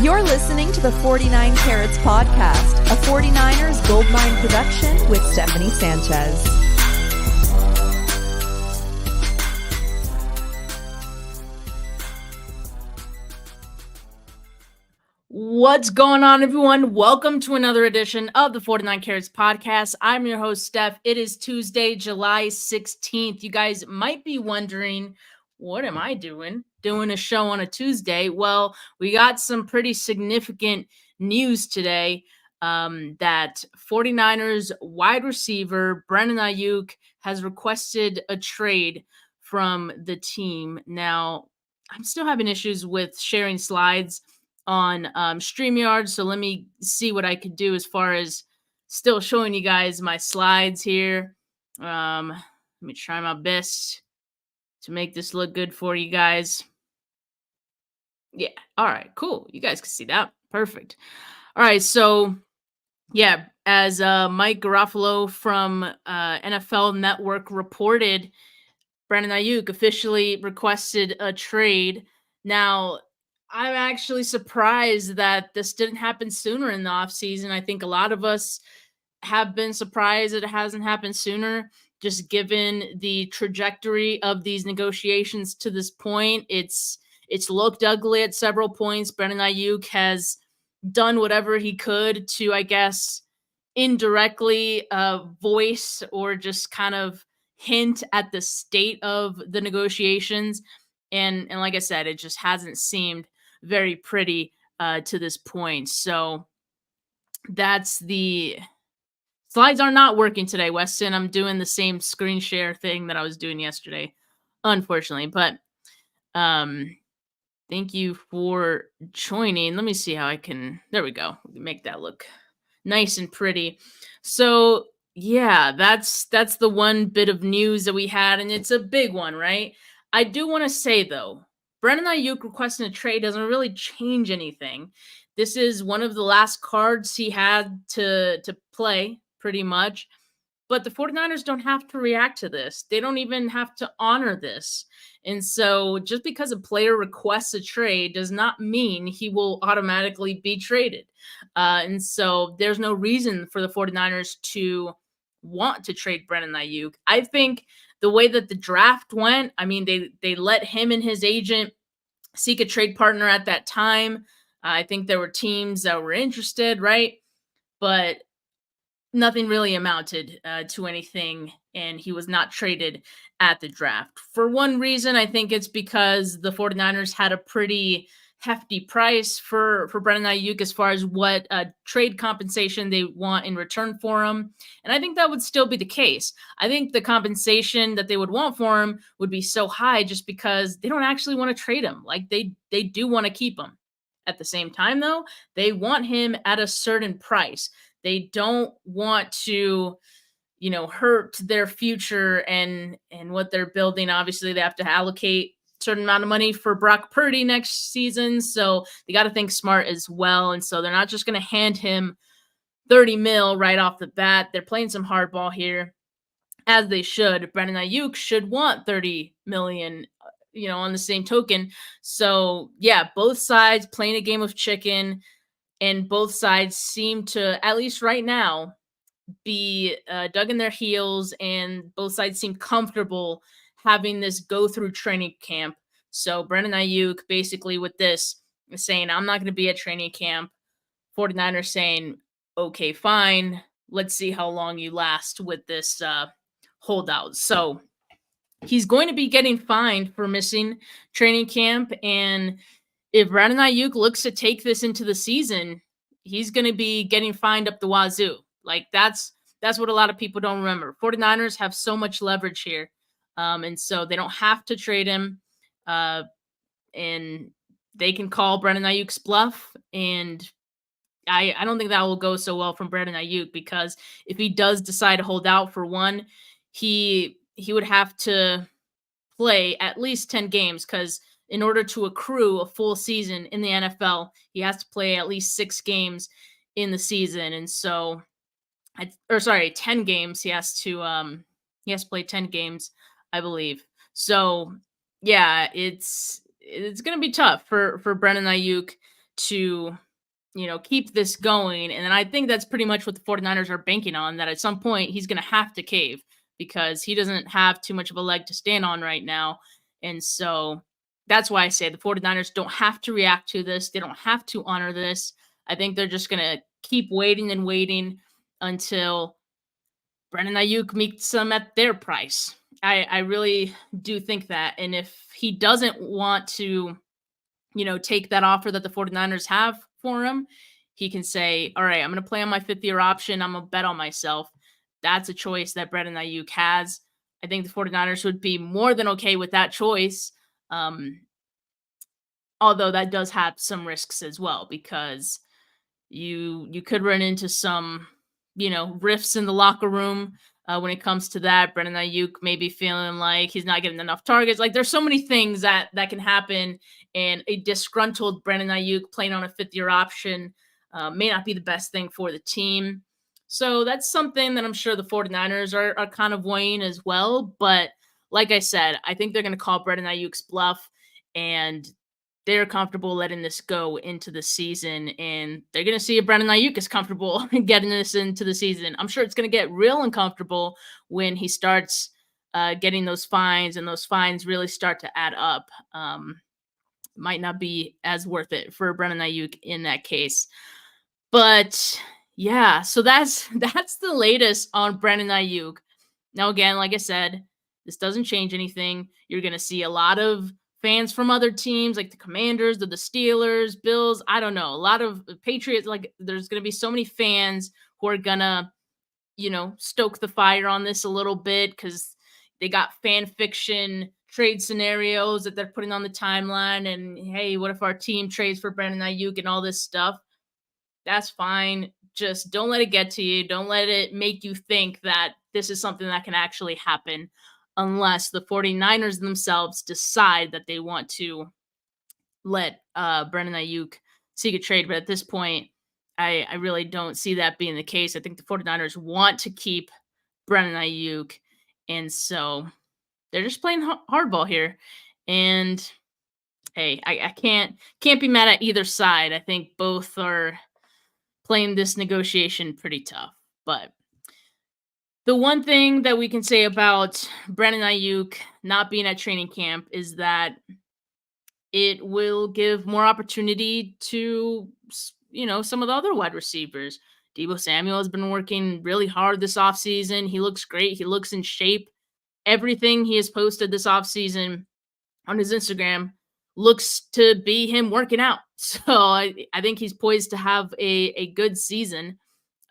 You're listening to the 49 Carats Podcast, a 49ers Goldmine production with Stephanie Sanchez. What's going on, everyone? Welcome to another edition of the 49 Carats Podcast. I'm your host, Steph. It is Tuesday, July 16th. You guys might be wondering, what am I doing a show on a Tuesday? Well, we got some pretty significant news today that 49ers wide receiver Brandon Aiyuk has requested a trade from the team. Now, I'm still having issues with sharing slides on StreamYard, so let me see what I could do as far as still showing you guys my slides here. Let me try my best to make this look good for you guys. Yeah, all right, cool. You guys can see that. Perfect. All right, so yeah, as Mike Garofalo from NFL Network reported, Brandon Aiyuk officially requested a trade. Now, I'm actually surprised that this didn't happen sooner in the offseason. I think a lot of us have been surprised that it hasn't happened sooner, just given the trajectory of these negotiations to this point. It's looked ugly at several points. Brandon Aiyuk has done whatever he could to, I guess, indirectly voice or just kind of hint at the state of the negotiations. And like I said, it just hasn't seemed very pretty to this point. So that's the slides are not working today, Weston. I'm doing the same screen share thing that I was doing yesterday, unfortunately. But thank you for joining. Let me see how I can. There we go. We can make that look nice and pretty. So yeah, that's the one bit of news that we had, and it's a big one, right? I do want to say though, Brandon Aiyuk requesting a trade doesn't really change anything. This is one of the last cards he had to play, pretty much. But the 49ers don't have to react to this. They don't even have to honor this. And so just because a player requests a trade does not mean he will automatically be traded. And so there's no reason for the 49ers to want to trade Brandon Aiyuk. I think the way that the draft went, I mean, they let him and his agent seek a trade partner at that time. I think there were teams that were interested, right? But nothing really amounted to anything, and he was not traded at the draft. For one reason, I think it's because the 49ers had a pretty hefty price for Brandon Aiyuk as far as what trade compensation they want in return for him. And I think that would still be the case. I think the compensation that they would want for him would be so high just because they don't actually want to trade him. Like they do want to keep him. At the same time, though, they want him at a certain price. They don't want to, hurt their future and what they're building. Obviously, they have to allocate a certain amount of money for Brock Purdy next season, so they got to think smart as well. And so they're not just going to hand him $30 million right off the bat. They're playing some hardball here, as they should. Brandon Aiyuk should want $30 million, on the same token. So yeah, both sides playing a game of chicken. And both sides seem to, at least right now, be dug in their heels, and both sides seem comfortable having this go through training camp. So Brandon Aiyuk basically with this is saying, I'm not going to be at training camp. 49ers saying, okay, fine. Let's see how long you last with this holdout. So he's going to be getting fined for missing training camp, and if Brandon Aiyuk looks to take this into the season, he's going to be getting fined up the wazoo. Like that's what a lot of people don't remember. 49ers have so much leverage here. And so they don't have to trade him. And they can call Brandon Aiyuk's bluff. And I don't think that will go so well from Brandon Aiyuk, because if he does decide to hold out for one, he would have to play at least 10 games, because in order to accrue a full season in the NFL, he has to play at least 6 games in the season. And so, 10 games. He has to play 10 games, I believe. So yeah, it's going to be tough for Brandon Aiyuk to, keep this going. And then I think that's pretty much what the 49ers are banking on, that at some point he's going to have to cave because he doesn't have too much of a leg to stand on right now. And so that's why I say the 49ers don't have to react to this. They don't have to honor this. I think they're just going to keep waiting and waiting until Brandon Aiyuk meets them at their price. I really do think that. And if he doesn't want to, take that offer that the 49ers have for him, he can say, all right, I'm going to play on my 5th year option. I'm going to bet on myself. That's a choice that Brandon Aiyuk has. I think the 49ers would be more than okay with that choice. Although that does have some risks as well, because you could run into some, rifts in the locker room when it comes to that. Brandon Aiyuk maybe feeling like he's not getting enough targets. Like, there's so many things that can happen, and a disgruntled Brandon Aiyuk playing on a 5th year option may not be the best thing for the team. So that's something that I'm sure the 49ers are kind of weighing as well. But like I said, I think they're going to call Brandon Aiyuk's bluff, and they're comfortable letting this go into the season, and they're going to see if Brandon Aiyuk is comfortable getting this into the season. I'm sure it's going to get real uncomfortable when he starts getting those fines, and those fines really start to add up. Might not be as worth it for Brandon Aiyuk in that case. But yeah, so that's the latest on Brandon Aiyuk. Now, again, like I said, this doesn't change anything. You're going to see a lot of fans from other teams like the Commanders, the Steelers, Bills, I don't know, a lot of Patriots. Like, there's going to be so many fans who are going to, stoke the fire on this a little bit because they got fan fiction trade scenarios that they're putting on the timeline. And hey, what if our team trades for Brandon Aiyuk and all this stuff? That's fine. Just don't let it get to you. Don't let it make you think that this is something that can actually happen, unless the 49ers themselves decide that they want to let Brandon Aiyuk seek a trade. But at this point, I really don't see that being the case. I think the 49ers want to keep Brandon Aiyuk, and so they're just playing hardball here. And hey, I can't be mad at either side. I think both are playing this negotiation pretty tough. But the one thing that we can say about Brandon Aiyuk not being at training camp is that it will give more opportunity to, some of the other wide receivers. Deebo Samuel has been working really hard this offseason. He looks great. He looks in shape. Everything he has posted this offseason on his Instagram looks to be him working out. So I think he's poised to have a good season.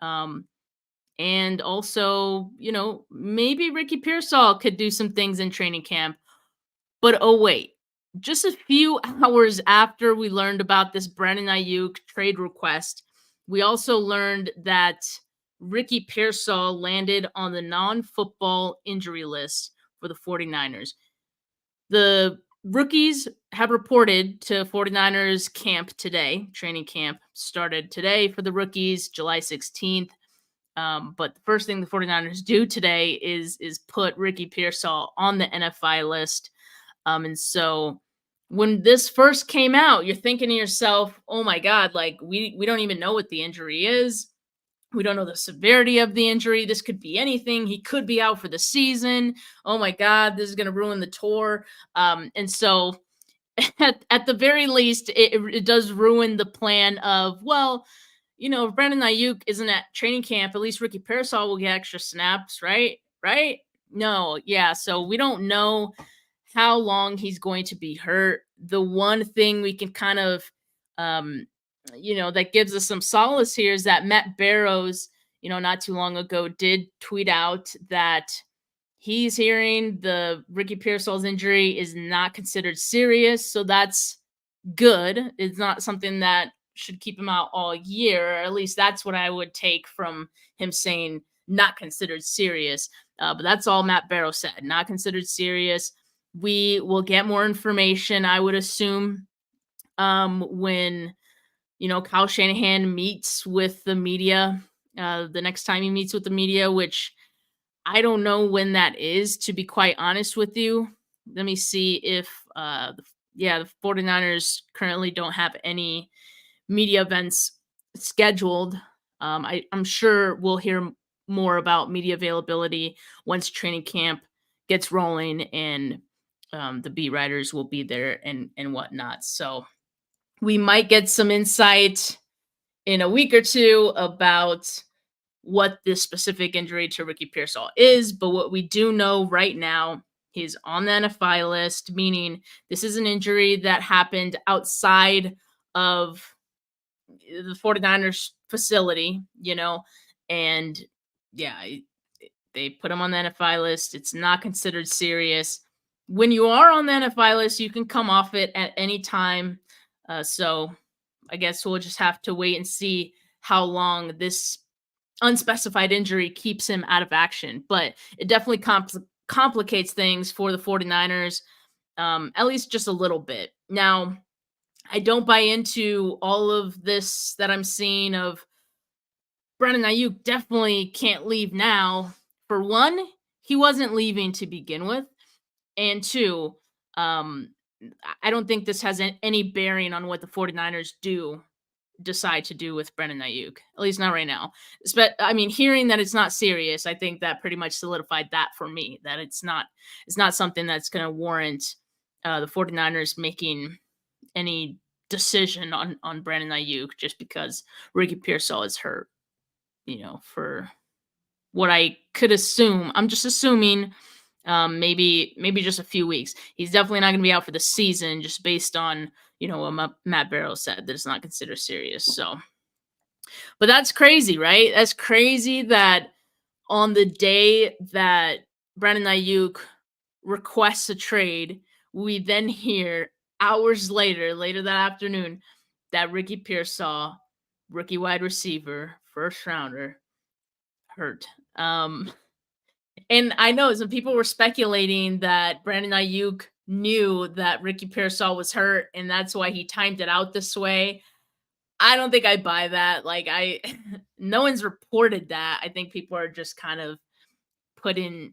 And also, maybe Ricky Pearsall could do some things in training camp. But oh wait, just a few hours after we learned about this Brandon Aiyuk trade request, we also learned that Ricky Pearsall landed on the non-football injury list for the 49ers. The rookies have reported to 49ers camp today. Training camp started today for the rookies, July 16th. But the first thing the 49ers do today is put Ricky Pearsall on the NFI list. And so when this first came out, you're thinking to yourself, oh my God, like we don't even know what the injury is. We don't know the severity of the injury. This could be anything. He could be out for the season. Oh my God, this is going to ruin the tour. And so at the very least, it does ruin the plan of, well, if Brandon Aiyuk isn't at training camp, at least Ricky Pearsall will get extra snaps, right? Right? No, yeah. So we don't know how long he's going to be hurt. The one thing we can kind of, that gives us some solace here is that Matt Barrows, not too long ago did tweet out that he's hearing the Ricky Pearsall's injury is not considered serious. So that's good. It's not something that should keep him out all year. Or at least that's what I would take from him saying not considered serious. But that's all Matt Barrow said, not considered serious. We will get more information, I would assume, when, Kyle Shanahan meets with the media, the next time he meets with the media, which I don't know when that is, to be quite honest with you. Let me see if, the 49ers currently don't have any media events scheduled. I'm sure we'll hear more about media availability once training camp gets rolling, and the beat writers will be there and whatnot. So we might get some insight in a week or two about what this specific injury to Ricky Pearsall is. But what we do know right now, he's on the NFI list, meaning this is an injury that happened outside of the 49ers facility, and yeah, they put him on the NFI list. It's not considered serious. When you are on the NFI list, you can come off it at any time. So I guess we'll just have to wait and see how long this unspecified injury keeps him out of action. But it definitely complicates things for the 49ers, at least just a little bit. Now, I don't buy into all of this that I'm seeing of Brandon Aiyuk definitely can't leave now. For one, he wasn't leaving to begin with. And two, um, I don't think this has any bearing on what the 49ers decide to do with Brandon Aiyuk, at least not right now. I mean, hearing that it's not serious, I think that pretty much solidified that for me, that it's not something that's going to warrant the 49ers making any decision on Brandon Aiyuk just because Ricky Pearsall is hurt. For what I could assume, I'm just assuming maybe just a few weeks. He's definitely not going to be out for the season, just based on what Matt Barrow said, that it's not considered serious. So, but that's crazy, right? That's crazy that on the day that Brandon Aiyuk requests a trade, we then hear hours later that afternoon, that Ricky Pearsall, rookie wide receiver, first rounder, hurt. And I know some people were speculating that Brandon Aiyuk knew that Ricky Pearsall was hurt, and that's why he timed it out this way. I don't think I buy that. No one's reported that. I think people are just kind of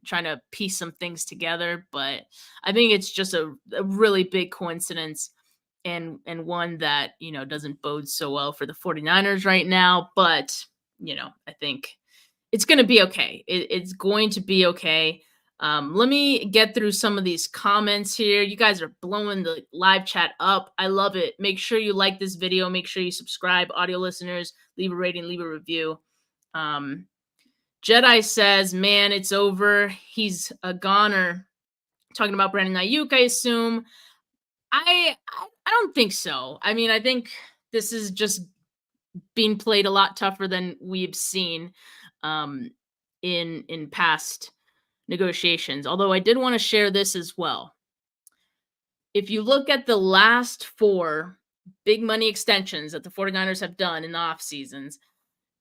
trying to piece some things together, but I think it's just a really big coincidence, and one that, doesn't bode so well for the 49ers right now. But, I think it's going to be okay. It's going to be okay. Let me get through some of these comments here. You guys are blowing the live chat up. I love it. Make sure you like this video. Make sure you subscribe. Audio listeners, leave a rating, leave a review. Jedi says, man, it's over. He's a goner. Talking about Brandon Aiyuk, I assume. I don't think so. I mean, I think this is just being played a lot tougher than we've seen in past negotiations. Although I did want to share this as well. If you look at the last 4 big money extensions that the 49ers have done in the off seasons,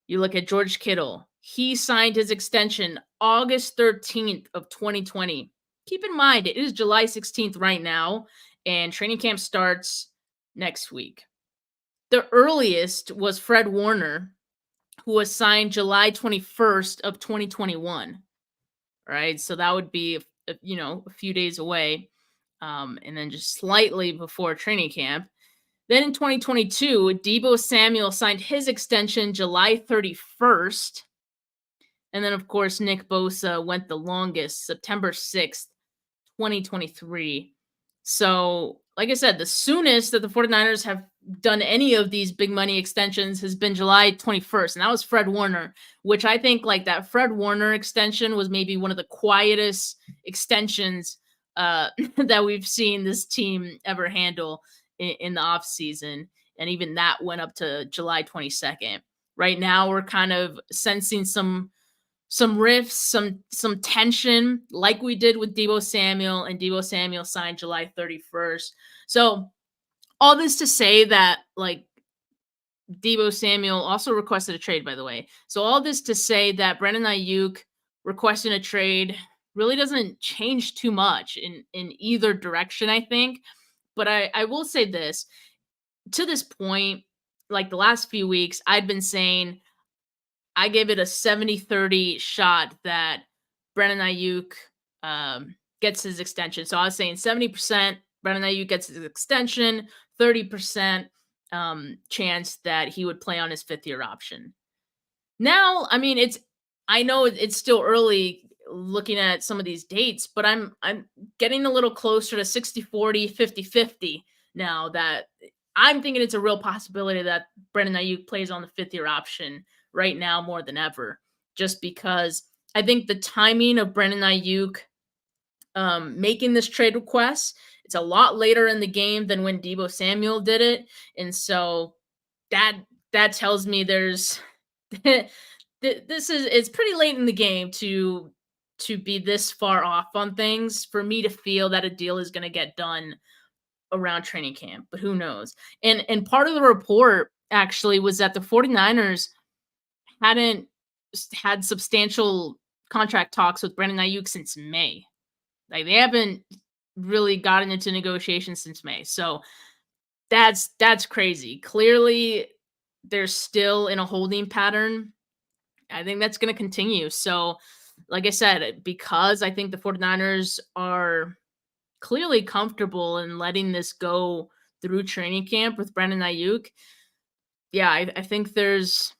you look at George Kittle. He signed his extension August 13th of 2020. Keep in mind, it is July 16th right now, and training camp starts next week. The earliest was Fred Warner, who was signed July 21st of 2021. Right? So that would be, a few days away, and then just slightly before training camp. Then in 2022, Deebo Samuel signed his extension July 31st. And then, of course, Nick Bosa went the longest, September 6th, 2023. So, like I said, the soonest that the 49ers have done any of these big money extensions has been July 21st. And that was Fred Warner, which I think that Fred Warner extension was maybe one of the quietest extensions that we've seen this team ever handle in the offseason. And even that went up to July 22nd. Right now, we're kind of sensing some rifts, some tension, like we did with Deebo Samuel, and Deebo Samuel signed July 31st. So all this to say that, Deebo Samuel also requested a trade, by the way. So all this to say that Brandon Aiyuk requesting a trade really doesn't change too much in either direction, I think. But I will say this. To this point, the last few weeks, I'd been saying I gave it a 70-30 shot that Brandon Aiyuk gets his extension. So I was saying 70% Brandon Aiyuk gets his extension, 30% chance that he would play on his 5th-year option. Now, I mean, I know it's still early looking at some of these dates, but I'm getting a little closer to 60-40, 50-50 now that I'm thinking it's a real possibility that Brandon Ayuk plays on the 5th-year option right now more than ever. Just because I think the timing of Brandon Ayuk making this trade request, it's a lot later in the game than when Deebo Samuel did it. And so that that tells me there's this is it's pretty late in the game to be this far off on things for me to feel that a deal is going to get done around training camp, but who knows. And part of the report actually was that the 49ers hadn't had substantial contract talks with Brandon Ayuk since May. Like they haven't really gotten into negotiations since May. So that's crazy. Clearly they're still in a holding pattern. I think that's going to continue. So, like I said, because I think the 49ers are clearly comfortable in letting this go through training camp with Brandon Ayuk, yeah, I think there's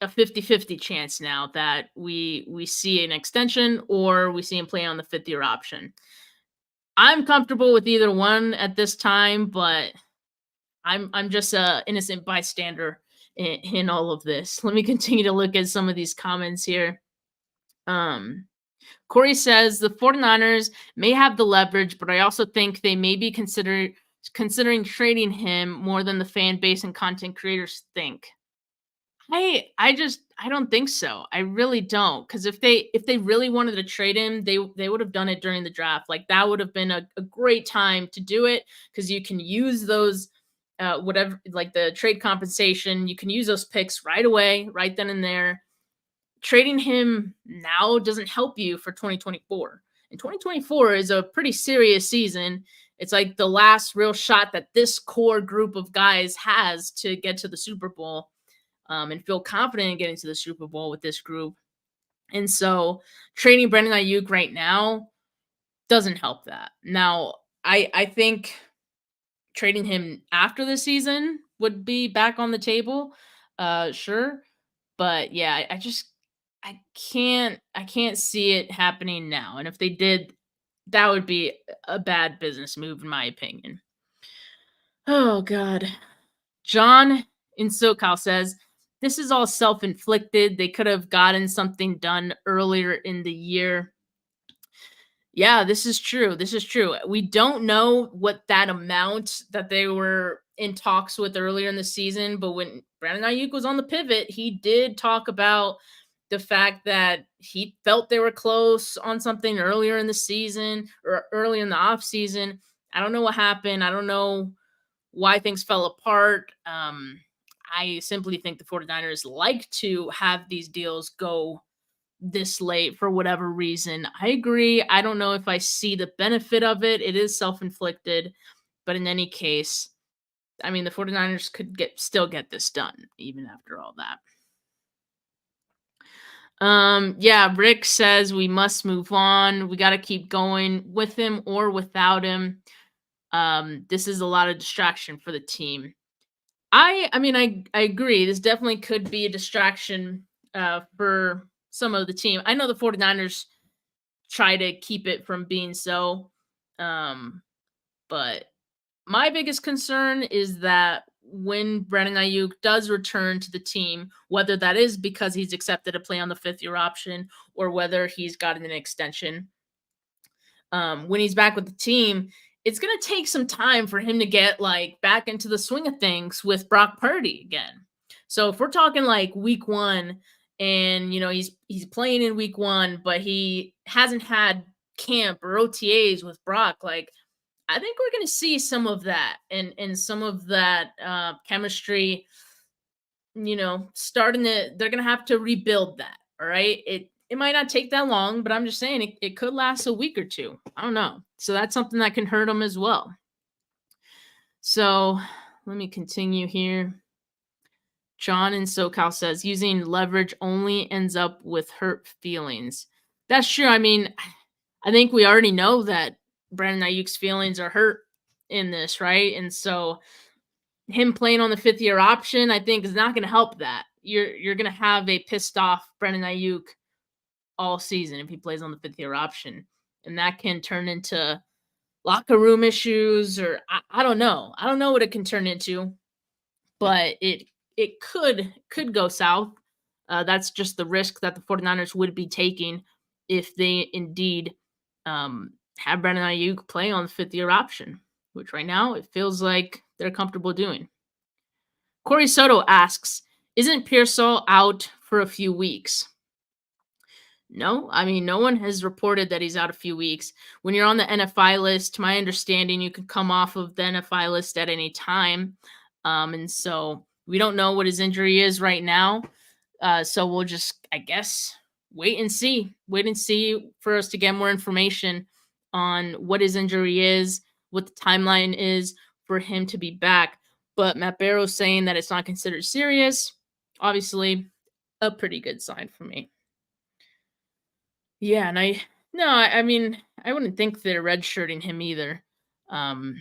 a 50-50 chance now that we see an extension or we see him play on the 5th-year option. I'm comfortable with either one at this time, but I'm just a innocent bystander in all of this. Let me continue to look at some of these comments here. Corey says the 49ers may have the leverage, but I also think they may be considering trading him more than the fan base and content creators think. I don't think so. I really don't. Because if they really wanted to trade him, they would have done it during the draft. Like that would have been a great time to do it because you can use those whatever like the trade compensation, you can use those picks right away, right then and there. Trading him now doesn't help you for 2024. And 2024 is a pretty serious season. It's like the last real shot that this core group of guys has to get to the Super Bowl and feel confident in getting to the Super Bowl with this group. And so trading Brandon Ayuk right now doesn't help that. Now, I think trading him after the season would be back on the table. Sure. But yeah, I can't see it happening now. And if they did, that would be a bad business move in my opinion. Oh God. John in SoCal says, this is all self-inflicted. They could have gotten something done earlier in the year. Yeah, this is true. This is true. We don't know what that amount that they were in talks with earlier in the season, but when Brandon Ayuk was on the pivot, he did talk about the fact that he felt they were close on something earlier in the season or early in the off season. I don't know what happened. I don't know why things fell apart. I simply think the 49ers like to have these deals go this late for whatever reason. I agree. I don't know if I see the benefit of it. It is self-inflicted, but in any case, I mean the 49ers could still get this done even after all that. Yeah, Rick says we must move on. We got to keep going with him or without him. This is a lot of distraction for the team. I mean I agree. This definitely could be a distraction for some of the team. I know the 49ers try to keep it from being so. But my biggest concern is that when Brandon Ayuk does return to the team, whether that is because he's accepted to play on the 5th-year option or whether he's gotten an extension, when he's back with the team, it's going to take some time for him to get like back into the swing of things with Brock Purdy again. So if we're talking like week 1 and he's playing in week 1, but he hasn't had camp or OTAs with Brock, like I think we're going to see some of that and some of that chemistry, starting to, they're going to have to rebuild that. All right. It might not take that long, but I'm just saying it could last a week or two. I don't know. So that's something that can hurt them as well. So let me continue here. John in SoCal says using leverage only ends up with hurt feelings. That's true. I mean, I think we already know that Brandon Ayuk's feelings are hurt in this, right? And so him playing on the 5th-year option, I think, is not going to help that. You're going to have a pissed off Brandon Aiyuk all season if he plays on the 5th-year option, and that can turn into locker room issues, or I don't know. I don't know what it can turn into, but it could go south. That's just the risk that the 49ers would be taking if they indeed have Brandon Aiyuk play on the 5th-year option, which right now it feels like they're comfortable doing. Corey Soto asks, isn't Pearsall out for a few weeks? No, I mean, no one has reported that he's out a few weeks. When you're on the NFI list, to my understanding, you can come off of the NFI list at any time. And so we don't know what his injury is right now. So we'll just, I guess, wait and see. Wait and see for us to get more information on what his injury is, what the timeline is for him to be back. But Matt Barrow's saying that it's not considered serious. Obviously, a pretty good sign for me. Yeah, and I mean, I wouldn't think they're redshirting him either. If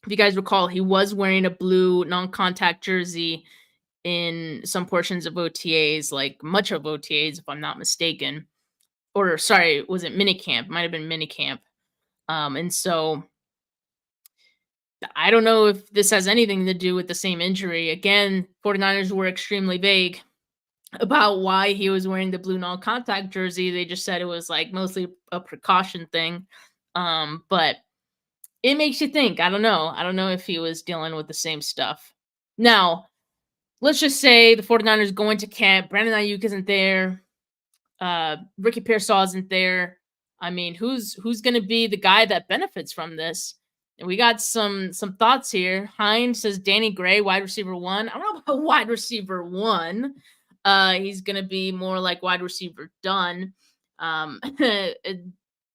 you guys recall, he was wearing a blue non-contact jersey in some portions of OTAs, like much of OTAs, if I'm not mistaken. Or sorry, was it minicamp? Might have been minicamp. And so I don't know if this has anything to do with the same injury. Again, 49ers were extremely vague about why he was wearing the blue non-contact jersey. They just said it was like mostly a precaution thing. But it makes you think. I don't know. I don't know if he was dealing with the same stuff. Now, let's just say the 49ers go into camp. Brandon Aiyuk isn't there. Ricky Pearsall isn't there. I mean, who's going to be the guy that benefits from this? And we got some thoughts here. Hines says Danny Gray, wide receiver 1. I don't know about wide receiver 1. He's going to be more like wide receiver done.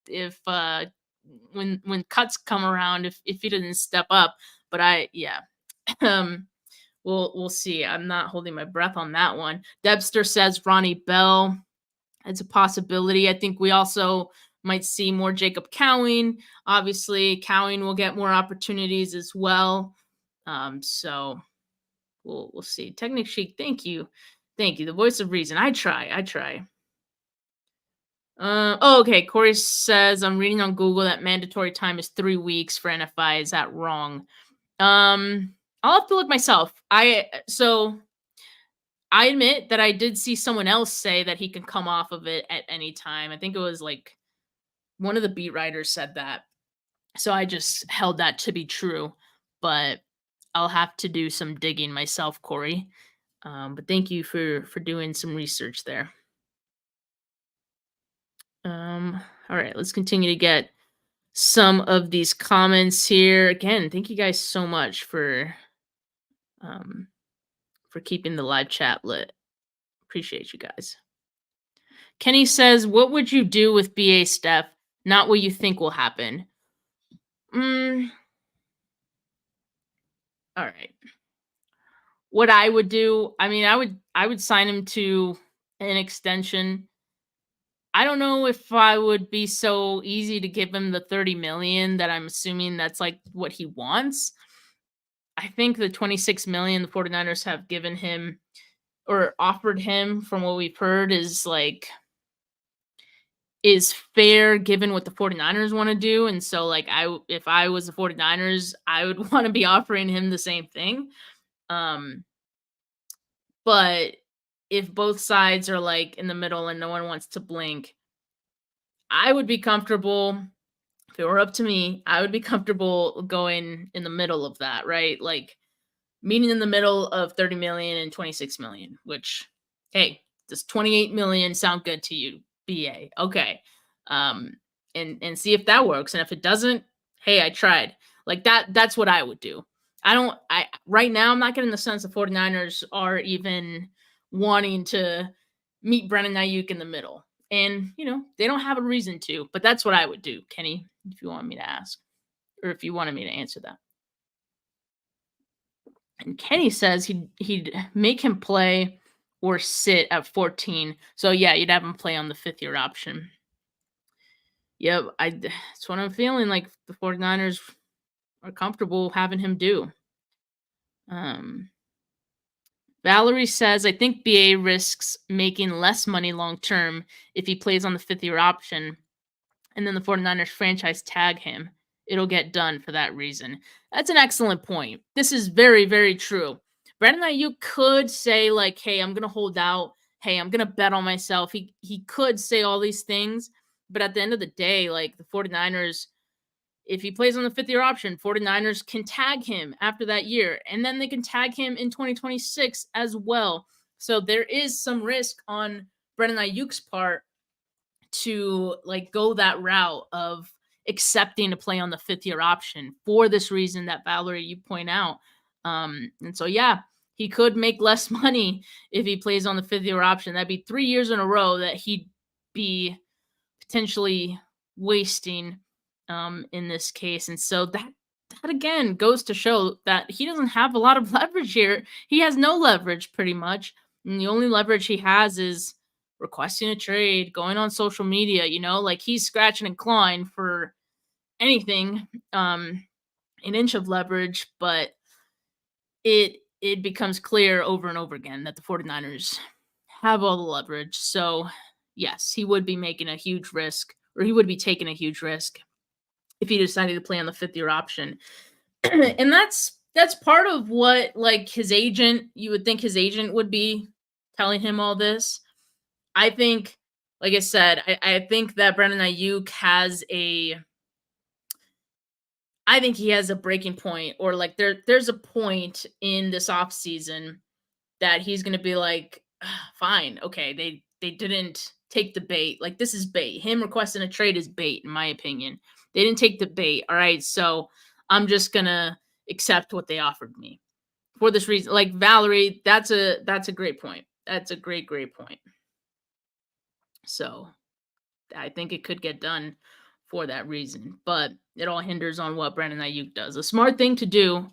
If when cuts come around, if he doesn't step up, but we'll see. I'm not holding my breath on that one. Debster says Ronnie Bell. It's a possibility. I think we also might see more Jacob Cowing. Obviously, Cowing will get more opportunities as well. So we'll see. Technic Chic, thank you. The voice of reason. I try. Okay. Corey says I'm reading on Google that mandatory time is 3 weeks for NFI. Is that wrong? I'll have to look myself. I admit that I did see someone else say that he can come off of it at any time. I think it was like one of the beat writers said that. So I just held that to be true, but I'll have to do some digging myself, Corey. But thank you for doing some research there. All right, let's continue to get some of these comments here. Again, thank you guys so much for keeping the live chat lit. Appreciate you guys. Kenny says, what would you do with BA Steph? Not what you think will happen. All right. What I would do, I mean, I would sign him to an extension. I don't know if I would be so easy to give him the 30 million that I'm assuming that's like what he wants. I think the 26 million the 49ers have given him or offered him, from what we've heard, is fair given what the 49ers want to do. And so like if I was the 49ers, I would want to be offering him the same thing. But if both sides are like in the middle and no one wants to blink, I would be comfortable. If it were up to me, I would be comfortable going in the middle of that, right? Like meeting in the middle of 30 million and 26 million, which, hey, does 28 million sound good to you, BA? Okay. And see if that works. And if it doesn't, hey, I tried. Like that's what I would do. Right now I'm not getting the sense the 49ers are even wanting to meet Brandon Aiyuk in the middle. And, they don't have a reason to, but that's what I would do, Kenny, if you want me to ask, or if you wanted me to answer that. And Kenny says he'd make him play or sit at 14. So, yeah, you'd have him play on the 5th-year option. Yep, that's what I'm feeling like the 49ers are comfortable having him do. Um, Valerie says, I think BA risks making less money long term if he plays on the fifth year option and then the 49ers franchise tag him. It'll get done for that reason. That's an excellent point. This is very, very true. Brandon Ayuk could say, like, hey, I'm going to hold out. Hey, I'm going to bet on myself. He could say all these things. But at the end of the day, like, the 49ers, if he plays on the fifth year option, 49ers can tag him after that year. And then they can tag him in 2026 as well. So there is some risk on Brandon Ayuk's part to like go that route of accepting to play on the fifth year option for this reason that Valerie you point out. And so yeah, he could make less money if he plays on the fifth year option. That'd be 3 years in a row that he'd be potentially wasting in this case. And so that again goes to show that he doesn't have a lot of leverage here. He has no leverage pretty much. And the only leverage he has is requesting a trade, going on social media, like he's scratching and clawing for anything, an inch of leverage, but it becomes clear over and over again that the 49ers have all the leverage. So yes, he would be making a huge risk, or he would be taking a huge risk if he decided to play on the fifth year option. And that's part of what like his agent, you would think his agent would be telling him all this. I think, like I said, I think that Brandon Aiyuk I think he has a breaking point, or like there's a point in this offseason that he's gonna be like, fine, okay, they didn't take the bait. Like this is bait. Him requesting a trade is bait, in my opinion. They didn't take the bait. All right, so I'm just gonna accept what they offered me for this reason. Like Valerie, that's a great point. That's a great point. So I think it could get done for that reason, but it all hinders on what Brandon Aiyuk does. A smart thing to do,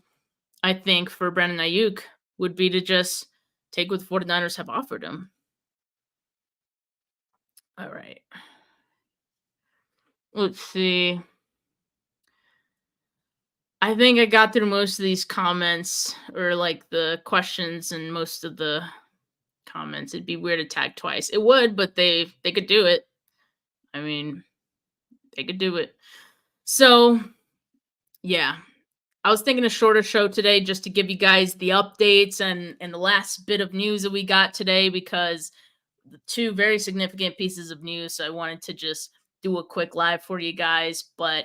I think, for Brandon Aiyuk would be to just take what the 49ers have offered him. All right. Let's see. I think I got through most of these comments, or like the questions and most of the comments. It'd be weird to tag twice. It would, but they could do it. I mean, they could do it. So, yeah. I was thinking a shorter show today just to give you guys the updates and the last bit of news that we got today, because the two very significant pieces of news. So I wanted to just do a quick live for you guys. But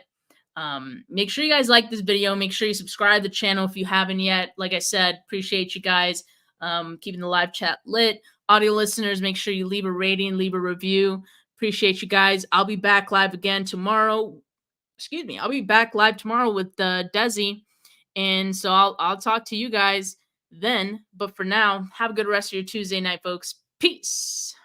make sure you guys like this video. Make sure you subscribe to the channel if you haven't yet. Like I said, appreciate you guys keeping the live chat lit. Audio listeners, make sure you leave a rating, leave a review. Appreciate you guys. I'll be back live again tomorrow. Excuse me. I'll be back live tomorrow with Desi. And so I'll talk to you guys then. But for now, have a good rest of your Tuesday night, folks. Peace.